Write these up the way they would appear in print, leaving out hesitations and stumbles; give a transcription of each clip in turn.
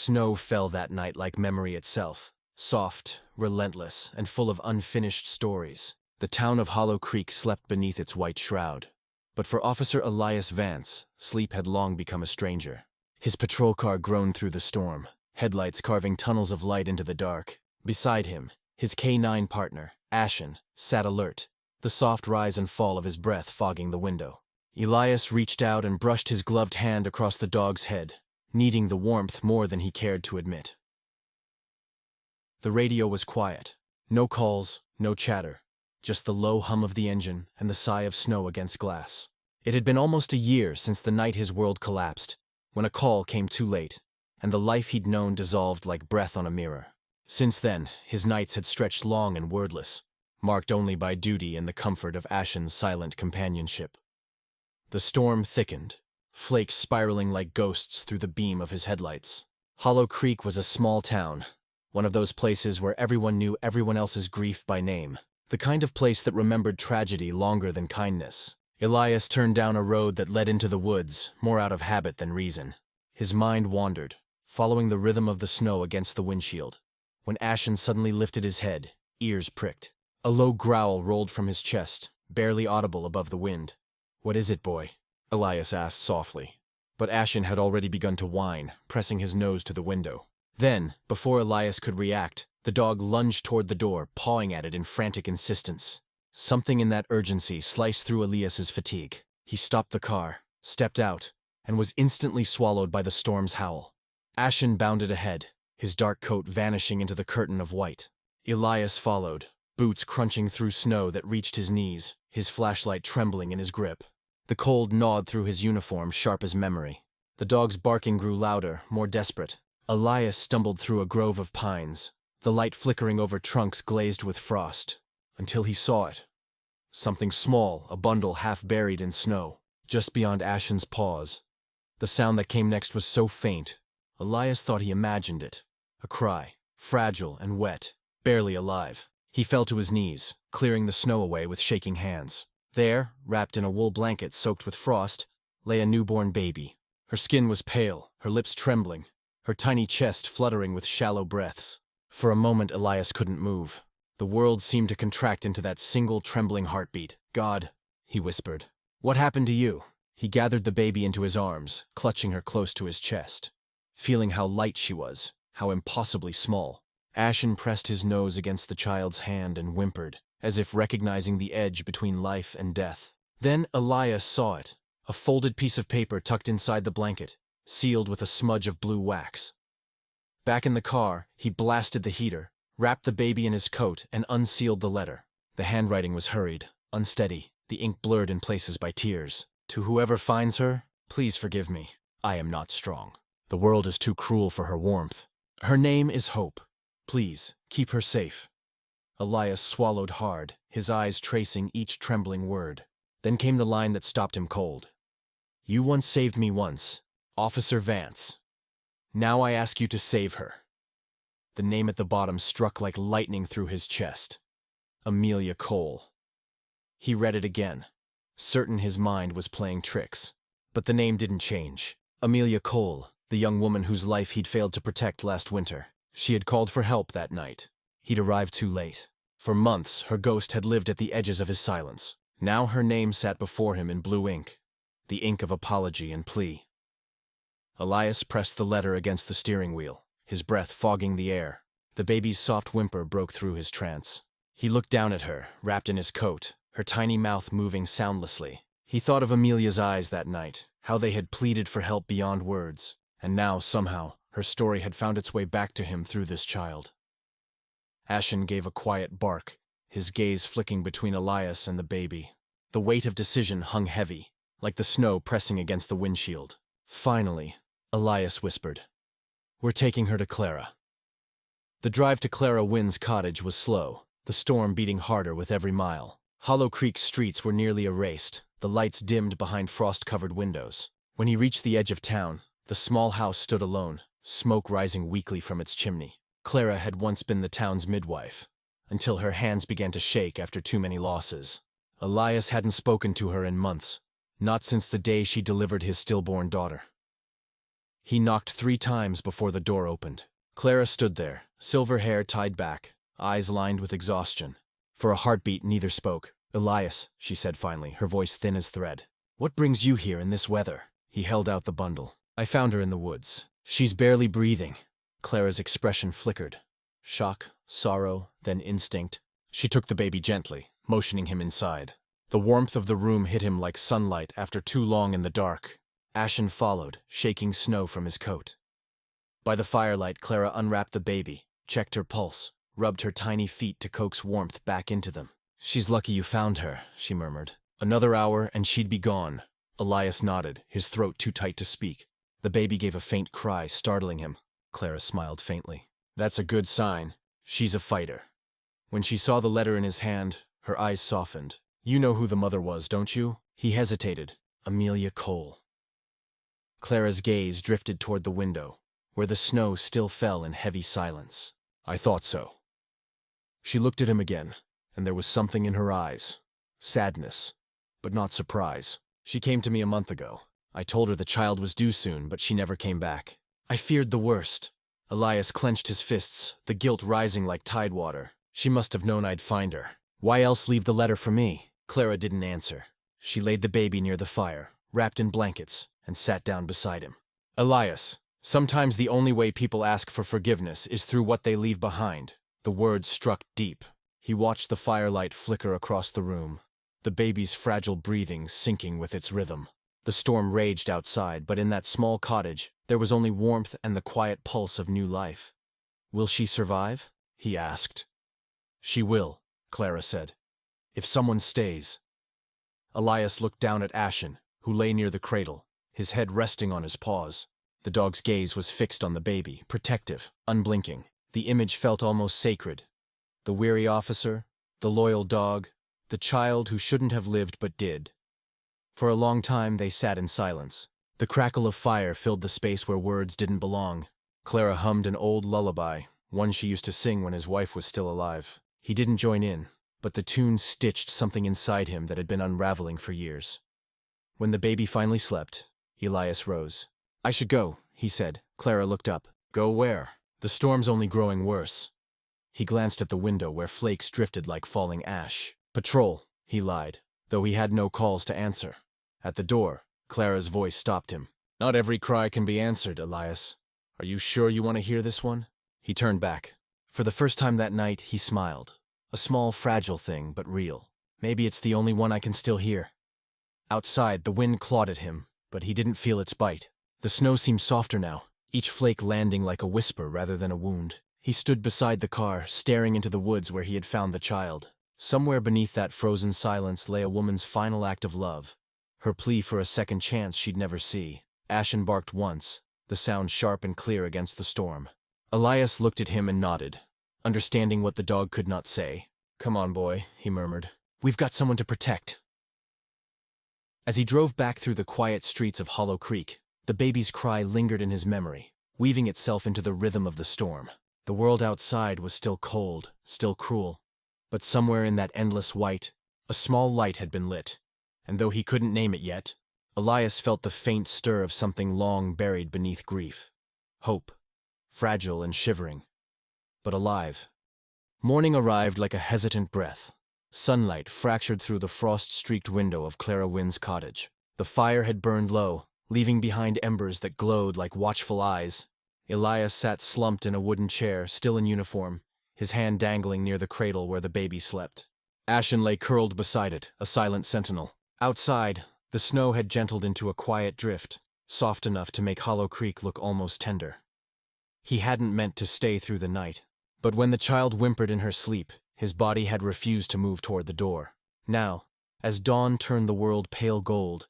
Snow fell that night like memory itself, soft, relentless, and full of unfinished stories. The town of Hollow Creek slept beneath its white shroud. But for Officer Elias Vance, sleep had long become a stranger. His patrol car groaned through the storm, headlights carving tunnels of light into the dark. Beside him, his K9 partner, Ashen, sat alert, the soft rise and fall of his breath fogging the window. Elias reached out and brushed his gloved hand across the dog's head, needing the warmth more than he cared to admit. The radio was quiet. No calls, no chatter. Just the low hum of the engine and the sigh of snow against glass. It had been almost a year since the night his world collapsed, when a call came too late, and the life he'd known dissolved like breath on a mirror. Since then, his nights had stretched long and wordless, marked only by duty and the comfort of Ashen's silent companionship. The storm thickened, flakes spiraling like ghosts through the beam of his headlights. Hollow Creek was a small town, one of those places where everyone knew everyone else's grief by name. The kind of place that remembered tragedy longer than kindness. Elias turned down a road that led into the woods, more out of habit than reason. His mind wandered, following the rhythm of the snow against the windshield. When Ashen suddenly lifted his head, ears pricked. A low growl rolled from his chest, barely audible above the wind. "What is it, boy?" Elias asked softly. But Ashen had already begun to whine, pressing his nose to the window. Then, before Elias could react, the dog lunged toward the door, pawing at it in frantic insistence. Something in that urgency sliced through Elias's fatigue. He stopped the car, stepped out, and was instantly swallowed by the storm's howl. Ashen bounded ahead, his dark coat vanishing into the curtain of white. Elias followed, boots crunching through snow that reached his knees, his flashlight trembling in his grip. The cold gnawed through his uniform, sharp as memory. The dog's barking grew louder, more desperate. Elias stumbled through a grove of pines, the light flickering over trunks glazed with frost, until he saw it. Something small, a bundle half buried in snow, just beyond Ashen's paws. The sound that came next was so faint, Elias thought he imagined it. A cry, fragile and wet, barely alive. He fell to his knees, clearing the snow away with shaking hands. There, wrapped in a wool blanket soaked with frost, lay a newborn baby. Her skin was pale, her lips trembling, her tiny chest fluttering with shallow breaths. For a moment Elias couldn't move. The world seemed to contract into that single trembling heartbeat. "God," he whispered. "What happened to you?" He gathered the baby into his arms, clutching her close to his chest. Feeling how light she was, how impossibly small. Ashen pressed his nose against the child's hand and whimpered, as if recognizing the edge between life and death. Then Elias saw it, a folded piece of paper tucked inside the blanket, sealed with a smudge of blue wax. Back in the car, he blasted the heater, wrapped the baby in his coat, and unsealed the letter. The handwriting was hurried, unsteady, the ink blurred in places by tears. "To whoever finds her, please forgive me. I am not strong. The world is too cruel for her warmth. Her name is Hope. Please, keep her safe." Elias swallowed hard, his eyes tracing each trembling word. Then came the line that stopped him cold. "You once saved me once, Officer Vance. Now I ask you to save her." The name at the bottom struck like lightning through his chest. Amelia Cole. He read it again, certain his mind was playing tricks. But the name didn't change. Amelia Cole, the young woman whose life he'd failed to protect last winter. She had called for help that night. He'd arrived too late. For months, her ghost had lived at the edges of his silence. Now her name sat before him in blue ink, the ink of apology and plea. Elias pressed the letter against the steering wheel, his breath fogging the air. The baby's soft whimper broke through his trance. He looked down at her, wrapped in his coat, her tiny mouth moving soundlessly. He thought of Amelia's eyes that night, how they had pleaded for help beyond words, and now, somehow, her story had found its way back to him through this child. Ashen gave a quiet bark, his gaze flicking between Elias and the baby. The weight of decision hung heavy, like the snow pressing against the windshield. Finally, Elias whispered, "We're taking her to Clara." The drive to Clara Wynn's cottage was slow, the storm beating harder with every mile. Hollow Creek's streets were nearly erased, the lights dimmed behind frost-covered windows. When he reached the edge of town, the small house stood alone, smoke rising weakly from its chimney. Clara had once been the town's midwife, until her hands began to shake after too many losses. Elias hadn't spoken to her in months, not since the day she delivered his stillborn daughter. He knocked 3 times before the door opened. Clara stood there, silver hair tied back, eyes lined with exhaustion. For a heartbeat, neither spoke. "Elias," she said finally, her voice thin as thread. "What brings you here in this weather?" He held out the bundle. "I found her in the woods. She's barely breathing." Clara's expression flickered. Shock, sorrow, then instinct. She took the baby gently, motioning him inside. The warmth of the room hit him like sunlight after too long in the dark. Ashen followed, shaking snow from his coat. By the firelight, Clara unwrapped the baby, checked her pulse, rubbed her tiny feet to coax warmth back into them. "She's lucky you found her," she murmured. "Another hour and she'd be gone." Elias nodded, his throat too tight to speak. The baby gave a faint cry, startling him. Clara smiled faintly. "That's a good sign. She's a fighter." When she saw the letter in his hand, her eyes softened. "You know who the mother was, don't you?" He hesitated. "Amelia Cole." Clara's gaze drifted toward the window, where the snow still fell in heavy silence. "I thought so." She looked at him again, and there was something in her eyes. Sadness, but not surprise. "She came to me a month ago. I told her the child was due soon, but she never came back. I feared the worst." Elias clenched his fists, the guilt rising like tidewater. "She must have known I'd find her. Why else leave the letter for me?" Clara didn't answer. She laid the baby near the fire, wrapped in blankets, and sat down beside him. "Elias, sometimes the only way people ask for forgiveness is through what they leave behind." The words struck deep. He watched the firelight flicker across the room, the baby's fragile breathing sinking with its rhythm. The storm raged outside, but in that small cottage, there was only warmth and the quiet pulse of new life. "Will she survive?" he asked. "She will," Clara said. "If someone stays." Elias looked down at Ashen, who lay near the cradle, his head resting on his paws. The dog's gaze was fixed on the baby, protective, unblinking. The image felt almost sacred. The weary officer, the loyal dog, the child who shouldn't have lived but did. For a long time they sat in silence. The crackle of fire filled the space where words didn't belong. Clara hummed an old lullaby, one she used to sing when his wife was still alive. He didn't join in, but the tune stitched something inside him that had been unraveling for years. When the baby finally slept, Elias rose. "I should go," he said. Clara looked up. "Go where?" "The storm's only growing worse." He glanced at the window where flakes drifted like falling ash. "Patrol," he lied, though he had no calls to answer. At the door, Clara's voice stopped him. "Not every cry can be answered, Elias. Are you sure you want to hear this one?" He turned back. For the first time that night, he smiled. A small, fragile thing, but real. "Maybe it's the only one I can still hear." Outside, the wind clawed at him, but he didn't feel its bite. The snow seemed softer now, each flake landing like a whisper rather than a wound. He stood beside the car, staring into the woods where he had found the child. Somewhere beneath that frozen silence lay a woman's final act of love, her plea for a second chance she'd never see. Ashen barked once, the sound sharp and clear against the storm. Elias looked at him and nodded, understanding what the dog could not say. "Come on, boy," he murmured. "We've got someone to protect." As he drove back through the quiet streets of Hollow Creek, the baby's cry lingered in his memory, weaving itself into the rhythm of the storm. The world outside was still cold, still cruel, but somewhere in that endless white, a small light had been lit, and though he couldn't name it yet, Elias felt the faint stir of something long buried beneath grief. Hope, fragile and shivering, but alive. Morning arrived like a hesitant breath. Sunlight fractured through the frost-streaked window of Clara Wynn's cottage. The fire had burned low, leaving behind embers that glowed like watchful eyes. Elias sat slumped in a wooden chair, still in uniform, his hand dangling near the cradle where the baby slept. Ashen lay curled beside it, a silent sentinel. Outside, the snow had gentled into a quiet drift, soft enough to make Hollow Creek look almost tender. He hadn't meant to stay through the night, but when the child whimpered in her sleep, his body had refused to move toward the door. Now, as dawn turned the world pale gold,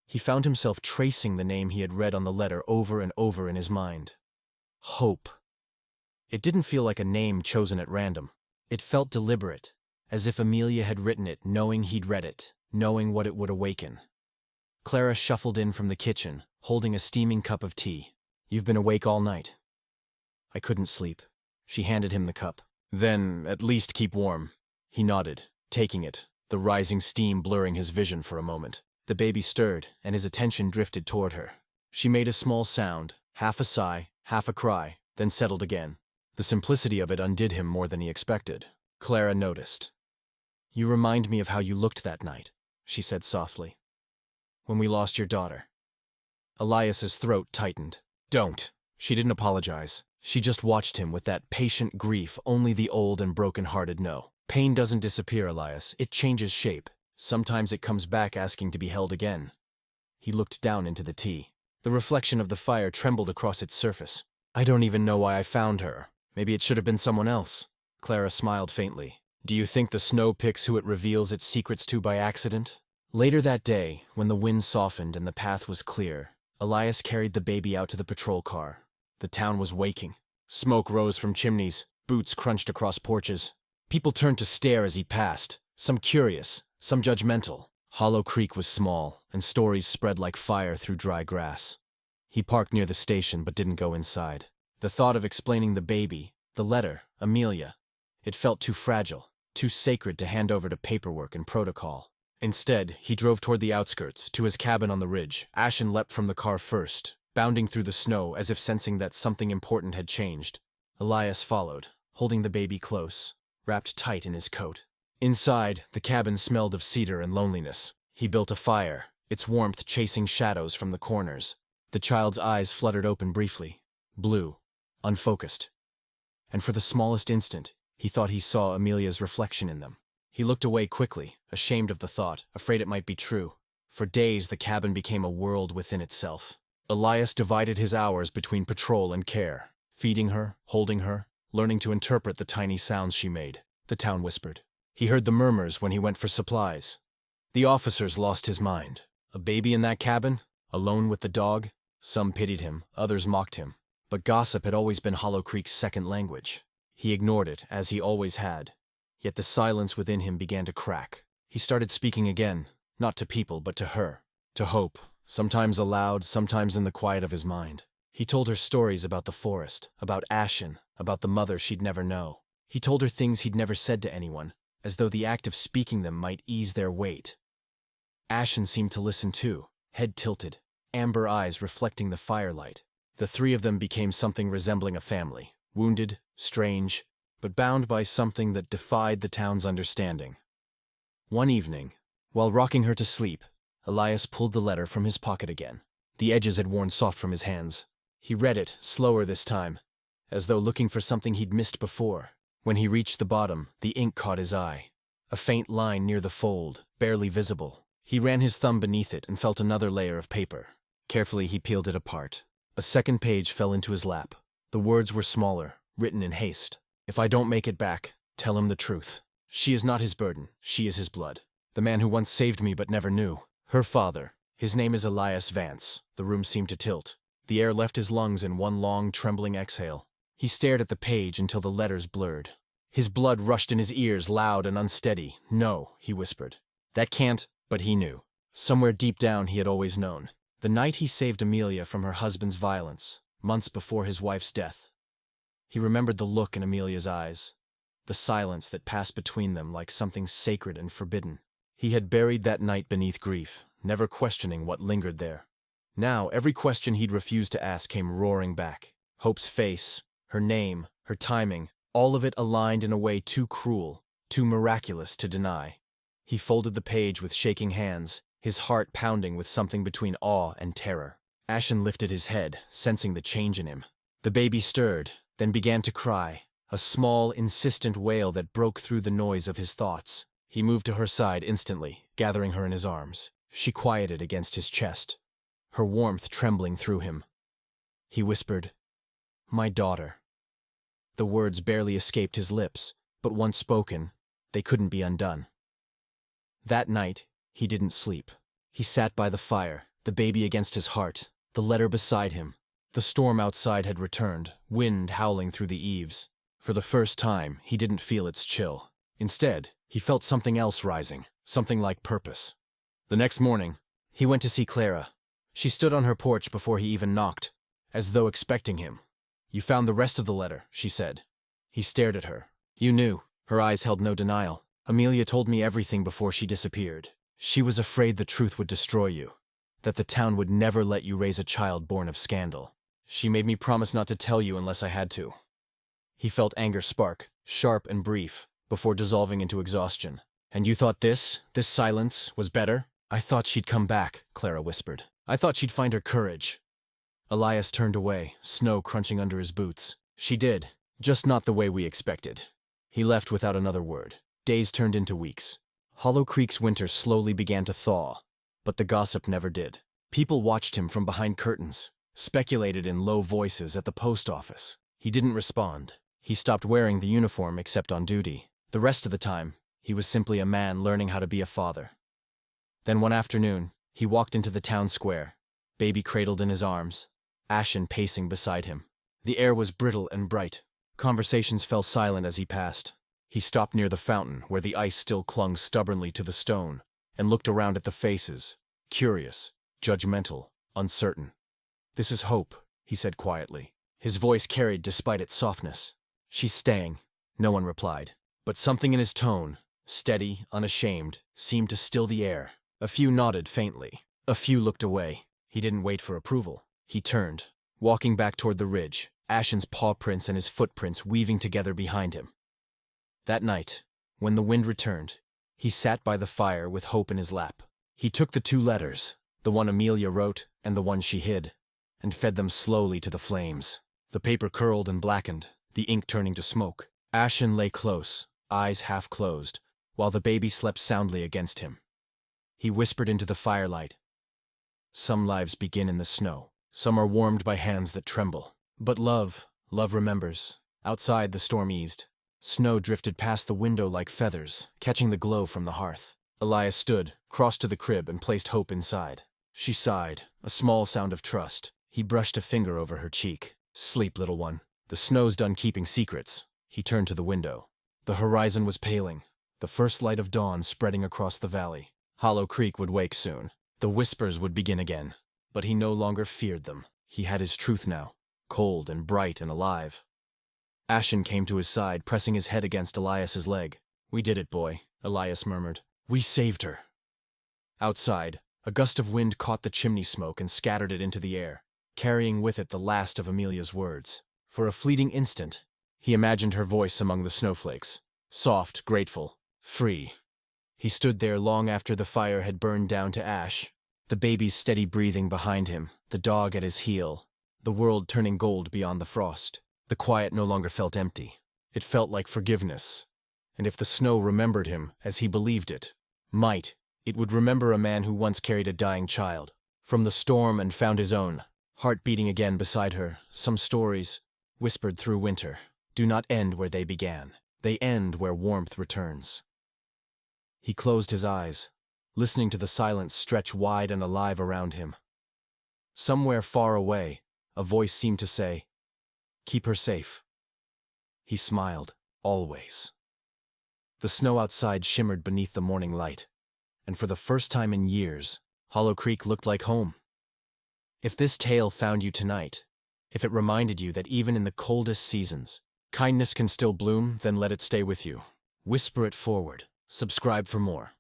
he found himself tracing the name he had read on the letter over and over in his mind. Hope. It didn't feel like a name chosen at random. It felt deliberate, as if Amelia had written it knowing he'd read it, knowing what it would awaken. Clara shuffled in from the kitchen, holding a steaming cup of tea. "You've been awake all night." "I couldn't sleep." She handed him the cup. "Then, at least keep warm." He nodded, taking it, the rising steam blurring his vision for a moment. The baby stirred, and his attention drifted toward her. She made a small sound, Half a sigh, half a cry, then settled again. The simplicity of it undid him more than he expected. Clara noticed. "You remind me of how you looked that night," she said softly. "When we lost your daughter." Elias's throat tightened. "Don't." She didn't apologize. She just watched him with that patient grief only the old and broken-hearted know. Pain doesn't disappear, Elias. It changes shape. Sometimes it comes back asking to be held again. He looked down into the tea. The reflection of the fire trembled across its surface. "I don't even know why I found her. Maybe it should have been someone else." Clara smiled faintly. "Do you think the snow picks who it reveals its secrets to by accident?" Later that day, when the wind softened and the path was clear, Elias carried the baby out to the patrol car. The town was waking. Smoke rose from chimneys, boots crunched across porches. People turned to stare as he passed, some curious, some judgmental. Hollow Creek was small, and stories spread like fire through dry grass. He parked near the station but didn't go inside. The thought of explaining the baby, the letter, Amelia, it felt too fragile, too sacred to hand over to paperwork and protocol. Instead, he drove toward the outskirts, to his cabin on the ridge. Ashen leapt from the car first, bounding through the snow as if sensing that something important had changed. Elias followed, holding the baby close, wrapped tight in his coat. Inside, the cabin smelled of cedar and loneliness. He built a fire, its warmth chasing shadows from the corners. The child's eyes fluttered open briefly, blue, unfocused. And for the smallest instant, he thought he saw Amelia's reflection in them. He looked away quickly, ashamed of the thought, afraid it might be true. For days, the cabin became a world within itself. Elias divided his hours between patrol and care, feeding her, holding her, learning to interpret the tiny sounds she made. The town whispered. He heard the murmurs when he went for supplies. The officers lost his mind. A baby in that cabin? Alone with the dog? Some pitied him, others mocked him. But gossip had always been Hollow Creek's second language. He ignored it, as he always had. Yet the silence within him began to crack. He started speaking again, not to people, but to her. To Hope, sometimes aloud, sometimes in the quiet of his mind. He told her stories about the forest, about Ashen, about the mother she'd never know. He told her things he'd never said to anyone, as though the act of speaking them might ease their weight. Ashen seemed to listen too, head tilted, amber eyes reflecting the firelight. The three of them became something resembling a family, wounded, strange, but bound by something that defied the town's understanding. One evening, while rocking her to sleep, Elias pulled the letter from his pocket again. The edges had worn soft from his hands. He read it, slower this time, as though looking for something he'd missed before. When he reached the bottom, the ink caught his eye. A faint line near the fold, barely visible. He ran his thumb beneath it and felt another layer of paper. Carefully, he peeled it apart. A second page fell into his lap. The words were smaller, written in haste. "If I don't make it back, tell him the truth. She is not his burden, she is his blood. The man who once saved me but never knew. Her father. His name is Elias Vance." The room seemed to tilt. The air left his lungs in one long, trembling exhale. He stared at the page until the letters blurred. His blood rushed in his ears, loud and unsteady. "No," he whispered. "That can't," but he knew. Somewhere deep down he had always known. The night he saved Amelia from her husband's violence, months before his wife's death. He remembered the look in Amelia's eyes, the silence that passed between them like something sacred and forbidden. He had buried that night beneath grief, never questioning what lingered there. Now every question he'd refused to ask came roaring back. Hope's face, her name, her timing, all of it aligned in a way too cruel, too miraculous to deny. He folded the page with shaking hands, his heart pounding with something between awe and terror. Ashen lifted his head, sensing the change in him. The baby stirred, then began to cry, a small, insistent wail that broke through the noise of his thoughts. He moved to her side instantly, gathering her in his arms. She quieted against his chest, her warmth trembling through him. He whispered, "My daughter." The words barely escaped his lips, but once spoken, they couldn't be undone. That night, he didn't sleep. He sat by the fire, the baby against his heart, the letter beside him. The storm outside had returned, wind howling through the eaves. For the first time, he didn't feel its chill. Instead, he felt something else rising, something like purpose. The next morning, he went to see Clara. She stood on her porch before he even knocked, as though expecting him. "You found the rest of the letter," she said. He stared at her. "You knew." Her eyes held no denial. "Amelia told me everything before she disappeared. She was afraid the truth would destroy you, that the town would never let you raise a child born of scandal. She made me promise not to tell you unless I had to. He felt anger spark, sharp and brief, before dissolving into exhaustion. And you thought this silence, was better? I thought she'd come back, Clara whispered. I thought she'd find her courage. Elias turned away, snow crunching under his boots. She did, just not the way we expected. He left without another word. Days turned into weeks. Hollow Creek's winter slowly began to thaw, but the gossip never did. People watched him from behind curtains, speculated in low voices at the post office. He didn't respond. He stopped wearing the uniform except on duty. The rest of the time, he was simply a man learning how to be a father. Then one afternoon, he walked into the town square, baby cradled in his arms, Ashen pacing beside him. The air was brittle and bright. Conversations fell silent as he passed. He stopped near the fountain, where the ice still clung stubbornly to the stone, and looked around at the faces, curious, judgmental, uncertain. "This is Hope," he said quietly. His voice carried despite its softness. "She's staying." No one replied. But something in his tone, steady, unashamed, seemed to still the air. A few nodded faintly. A few looked away. He didn't wait for approval. He turned, walking back toward the ridge, Ashen's paw prints and his footprints weaving together behind him. That night, when the wind returned, he sat by the fire with Hope in his lap. He took the 2 letters, the one Amelia wrote and the one she hid, and fed them slowly to the flames. The paper curled and blackened, the ink turning to smoke. Ashen lay close, eyes half closed, while the baby slept soundly against him. He whispered into the firelight, "Some lives begin in the snow. Some are warmed by hands that tremble. But love remembers." Outside, the storm eased. Snow drifted past the window like feathers, catching the glow from the hearth. Elias stood, crossed to the crib, and placed Hope inside. She sighed, a small sound of trust. He brushed a finger over her cheek. "Sleep, little one. The snow's done keeping secrets." He turned to the window. The horizon was paling, the first light of dawn spreading across the valley. Hollow Creek would wake soon. The whispers would begin again. But he no longer feared them. He had his truth now, cold and bright and alive. Ashen came to his side, pressing his head against Elias's leg. "We did it, boy," Elias murmured. "We saved her." Outside, a gust of wind caught the chimney smoke and scattered it into the air, carrying with it the last of Amelia's words. For a fleeting instant, he imagined her voice among the snowflakes, soft, grateful, free. He stood there long after the fire had burned down to ash, the baby's steady breathing behind him, the dog at his heel, the world turning gold beyond the frost. The quiet no longer felt empty. It felt like forgiveness. And if the snow remembered him, as he believed it would remember a man who once carried a dying child from the storm and found his own, heart beating again beside her. Some stories, whispered through winter, do not end where they began. They end where warmth returns. He closed his eyes, listening to the silence stretch wide and alive around him. Somewhere far away, a voice seemed to say, "Keep her safe." He smiled, always. The snow outside shimmered beneath the morning light, and for the first time in years, Hollow Creek looked like home. If this tale found you tonight, if it reminded you that even in the coldest seasons, kindness can still bloom, then let it stay with you. Whisper it forward. Subscribe for more.